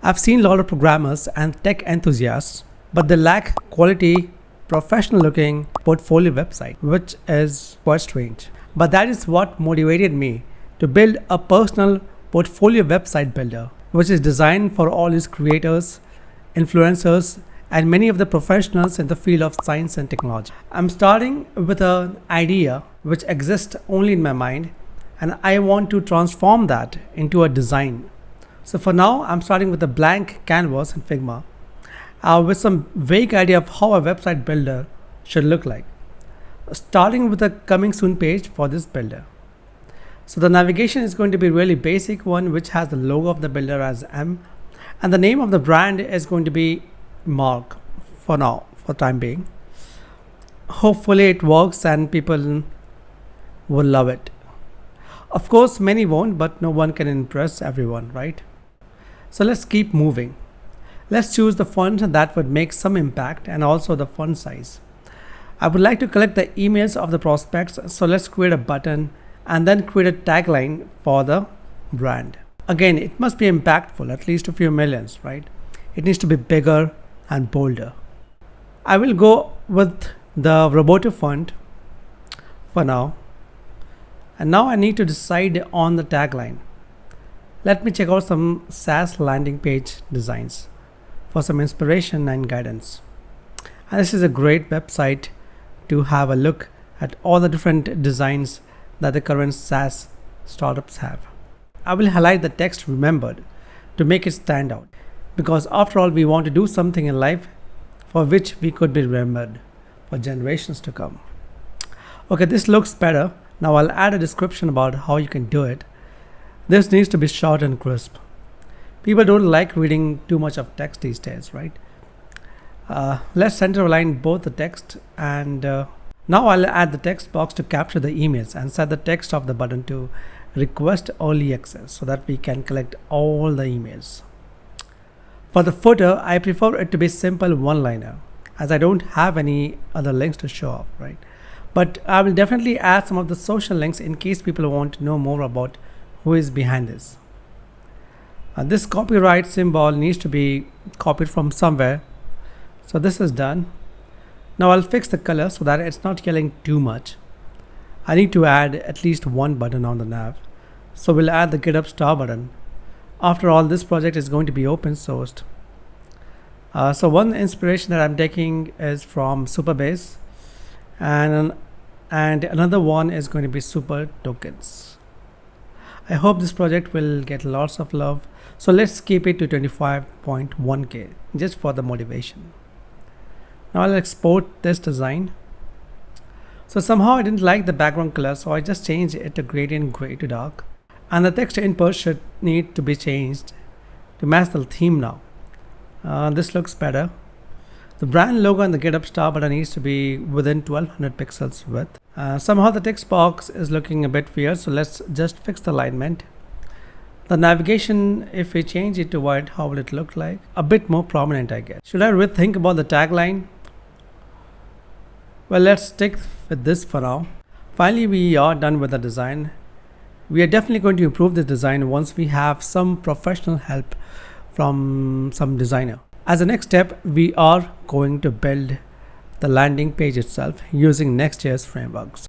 I've seen a lot of programmers and tech enthusiasts, but they lack quality, professional looking portfolio website, which is quite strange. But that is what motivated me to build a personal portfolio website builder, which is designed for all its creators, influencers, and many of the professionals in the field of science and technology. I'm starting with an idea which exists only in my mind, and I want to transform that into a design. So for now, I'm starting with a blank canvas in Figma with some vague idea of how a website builder should look like, starting with a coming soon page for this builder. So the navigation is going to be really basic one, which has the logo of the builder as M, and the name of the brand is going to be Mark for now, for time being. Hopefully it works and people will love it. Of course, many won't, but no one can impress everyone, right? So let's keep moving. Let's choose the font that would make some impact and also the font size. I would like to collect the emails of the prospects, so let's create a button and then create a tagline for the brand. Again, it must be impactful, at least a few millions, right? It needs to be bigger and bolder. I will go with the Roboto font for now. And now I need to decide on the tagline. Let me check out some SaaS landing page designs for some inspiration and guidance. And this is a great website to have a look at all the different designs that the current SaaS startups have. I will highlight the text remembered to make it stand out, because after all, we want to do something in life for which we could be remembered for generations to come. Okay, this looks better. Now I'll add a description about how you can do it. This needs to be short and crisp. People don't like reading too much of text these days, right? Let's center align both the text and now I'll add the text box to capture the emails and set the text of the button to request early access so that we can collect all the emails. For the footer, I prefer it to be simple one-liner, as I don't have any other links to show up, right? But I will definitely add some of the social links in case people want to know more about who is behind this. This copyright symbol needs to be copied from somewhere. So this is done. Now I'll fix the color so that it's not yelling too much. I need to add at least one button on the nav. So we'll add the GitHub star button. After all, this project is going to be open sourced. So one inspiration that I'm taking is from Superbase, and another one is going to be Super Tokens. I hope this project will get lots of love. So let's keep it to 25.1K just for the motivation. Now I'll export this design. So somehow I didn't like the background color, so I just changed it to gradient gray to dark. And the text input should need to be changed to match the theme now. This looks better. The brand logo and the GitHub star button needs to be within 1200 pixels width. Somehow the text box is looking a bit weird, so let's just fix the alignment. The navigation, if we change it to white, how will it look like? A bit more prominent, I guess. Should I rethink about the tagline? Well, let's stick with this for now. Finally, we are done with the design. We are definitely going to improve the design once we have some professional help from some designer. As a next step, we are going to build the landing page itself using Next.js frameworks.